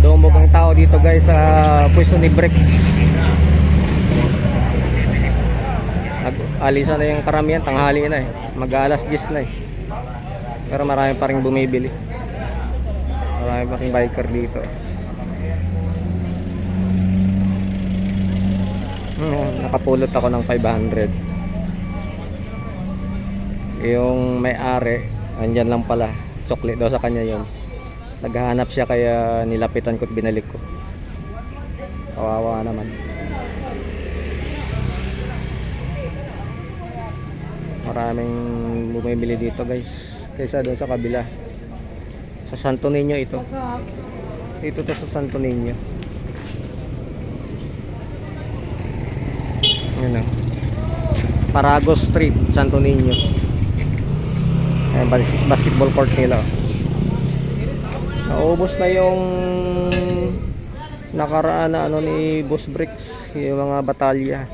Dumog ang tao dito guys sa pwesto ni Brick. Alisa na yung karamihan, tanghali na eh. Mag-alas 10 na eh. Pero marami pa rin bumibili. Marami pa rin biker dito. Nakapulot ako ng 500. Yung may-ari andyan lang pala, sukli daw sa kanya yun. Naghahanap siya kaya nilapitan ko at binalik ko. Kawawa naman. Maraming bumibili dito guys, kaysa doon sa kabila. Sa Santo Niño ito. Dito to sa Santo Niño. Yun o, Paragos Street, Santo Niño. Ayan, basketball court nila. Naubos na yung nakaraan na ano ni Boss Bricks, yung mga batalya.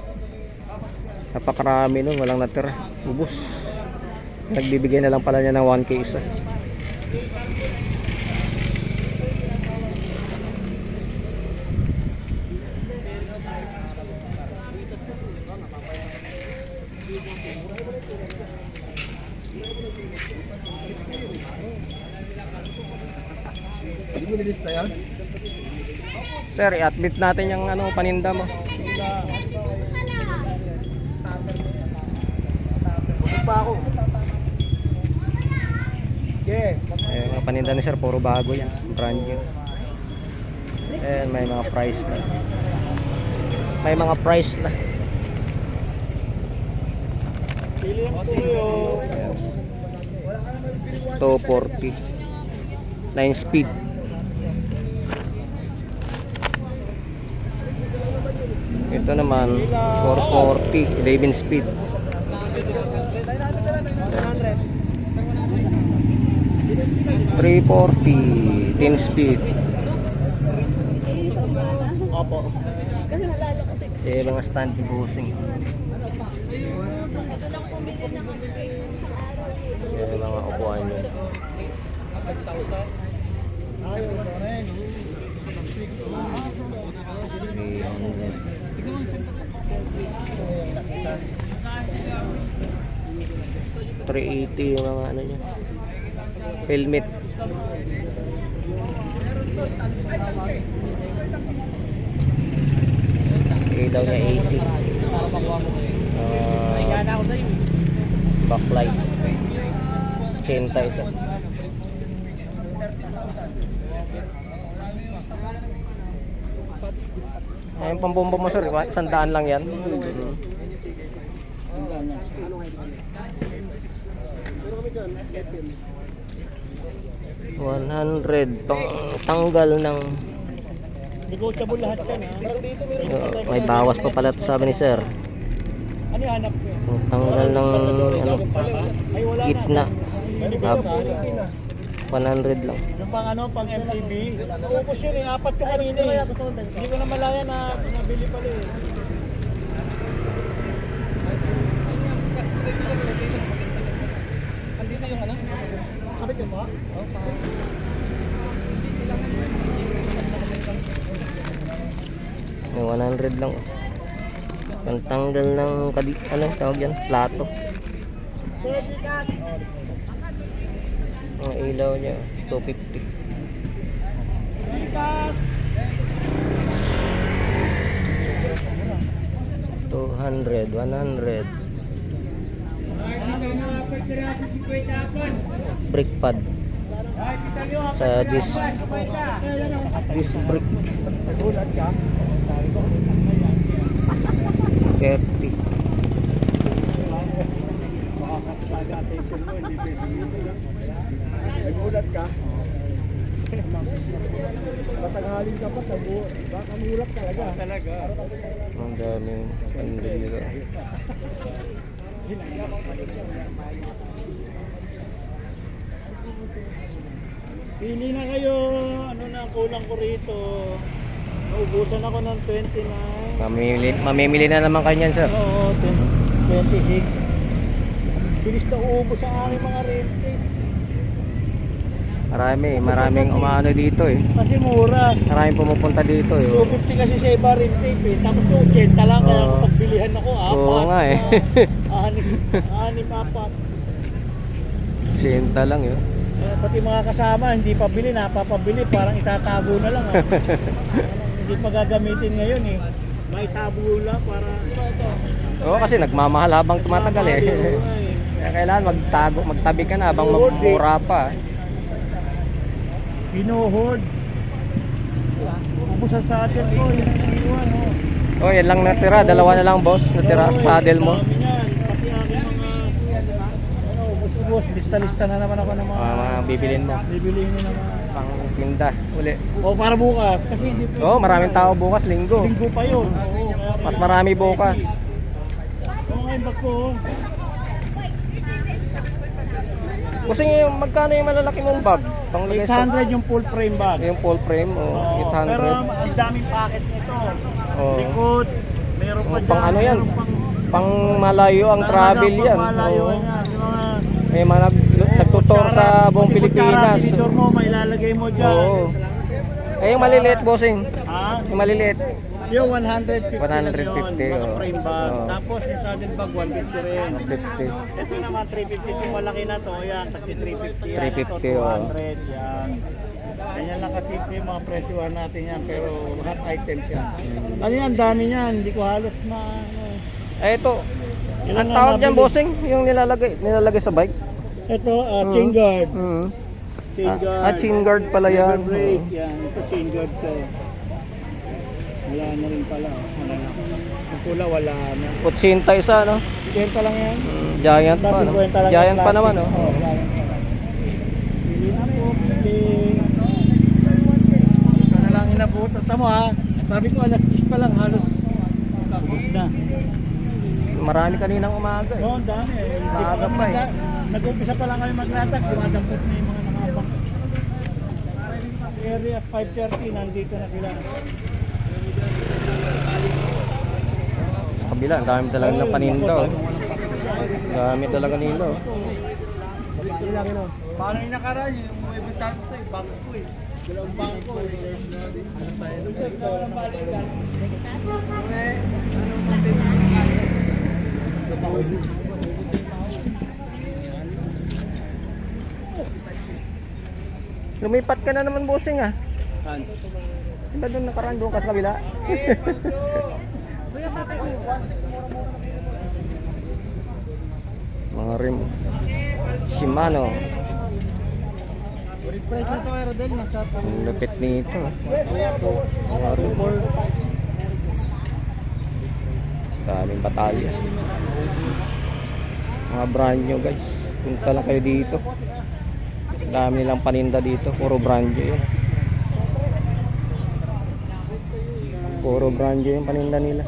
Napakarami nun, walang natira. Ubos. Nagbibigay na lang pala niya ng 1K isa. Sir, i-admit natin yung ano, paninda mo. Pa ako. Yeah. Mga paninda ni sir, puro bago yan. Brand new. And may mga price na. May mga price na. Pilihan ko kayo. 240. 9 speed. Ito naman 440, 11 speed. 340, 10 speed. Opo. Mga stand busing. Mga upuan nyo. $380 yung mga ano niya. Helmet. Ilaw niya 80. Backlight. Chain tie ito. Ayun pambomba mo sir, 100 lang yan. 100 tanggal ng Negotiable lahat yan ha. may bawas pa pala to, sabi ni sir. Ano yung hanap ko? Tanggal ng ano, Ay wala na. gitna. 100 lang. Yung pang ano, pang MTB. Naubos yun eh, 4 yung kanina eh. Hindi ko na malaya na nabili pala eh. Andito yung ano? Kapit yung ba? May 100 lang. Ang tanggal ng ano tawag yan? Plato. Ang ilaw niya 250. 200, 100. Brick pad sa this brick 30. Nagulat ka? Patanghalin ka pa, baka mulat talaga. Talaga. Ang daming sandal nila. Pili na kayo, ano na kulang ko rito. Naubusan ako ng 29. Mamimili na naman kanyan sir. Oo, 26. Bilis na uubos ang aking mga rente. Maraming umano dito eh. Kasi mura. Maraming pumupunta dito eh. 250 kasi sa iba rin tape eh. Tapos 280 lang kaya Oo. kapag bilihan ako, Oo nga eh. anim, apat. Sinta lang yun. Pati mga kasama, hindi pa bili, napapabili, parang itatago na lang. Ah. Hindi pa gagamitin ngayon eh. May tabo lang para... Oo, kasi nagmamahal habang tumatagal eh. Kaya kailangan magtabi ka na habang mura pa. Pinuhod. Ubusan sa atin ko, yun ang iniwan. Oh, yan lang natira. Dalawa na lang boss natira sa saddle mo. Dami yan. Pati aking mga... ubus-ubus. Lista-lista na naman ako ng Mga bibilin mo. bibilihin mo naman. Pang tinda uli. O para bukas. Kasi hindi pwede. Oo, maraming tao bukas, linggo. Linggo pa yun. Oo, kaya Mas marami bukas. Oo nga yung bag ko. Kasi magkano yung malalaki mong bag? Panglagay sa 800 yung full frame bag. yung full frame o Oo, 800. pero ang daming packet nito. Oo. Likod. Meron pa Pang dyan, ano yan? meron pang- Pang malayo ang travel Talaga, yan. pang malayo Oo. yan. Yung mga... May mga nagtutor sa buong Pilipinas. Tinidor mo, may ilalagay mo dyan. Oo. Eh yung maliliit bossing. Ha? Yung maliliit. Yung 150 lang 150, yun, mga oo. frame bag. Oo. Tapos yung saddle bag, 150 rin. 50. Ito naman, 350 yung malaki na to. Yan, tagsi 350 yan. 350, Ito, 200 yan. Ganyan lang kasi yung mga presyuhan natin yan. Pero hot items yan. Ano yan, dami yan. Hindi ko halos na... Eh ito. Ilan Ang na tawag dyan nabili? bossing, yung nilalagay sa bike. Ito, chain guard. Mm. Chain guard. Chain guard pala yan. Never break. Yan, ito chain guard ko. Wala na rin pala. Wala na. Yung pula, wala na. 80 isa no? 50 lang yan. Giant pa no? 50 lang Giant yung pa naman plastic. no? Oo, giant pa. Pili na po, pili. Sana lang inabuto. Tamo ha, sabi ko alas 10 pa lang halos ubos na. Marami kaninang umaga eh. Oo, ang dami eh. Maaga pa eh. Nag-umpisa pa lang kami maglatag, dumadampot na yung mga nakabang. Area 5:30, nandito na sila. Sa kabila, ang dami talaga ng paninda oh. Dami talaga nila oh. Paano yung nakaraan yung Nuevo Santo eh, bangko eh. Dalawang bangko eh. Ano tayo? Dalawang balikan. Lumipat ka na naman bossing ah. Saan? Diba doon nakaraan doon ka sa kabila? Mga rim. Shimano. Price na ito kay Rodel, nasa Ang lupit nito. Mga rim. Daming batalya. Mga brand new guys. Punta lang kayo dito. Dami nilang paninda dito. Puro brand new yun. Puro brand new yung paninda nila.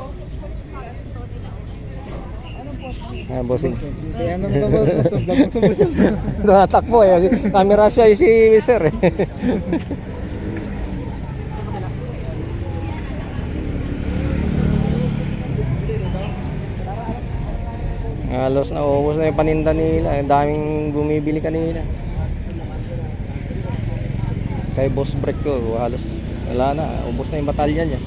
Ah, bossing. Kaya naman ako busog lang ako busog. Tumatakbo eh. Camera siya si sir eh. Halos naubos na yung paninda nila. Ang daming bumibili kanina. Kay boss break ko, halos wala na. Ubos na yung batalya niya.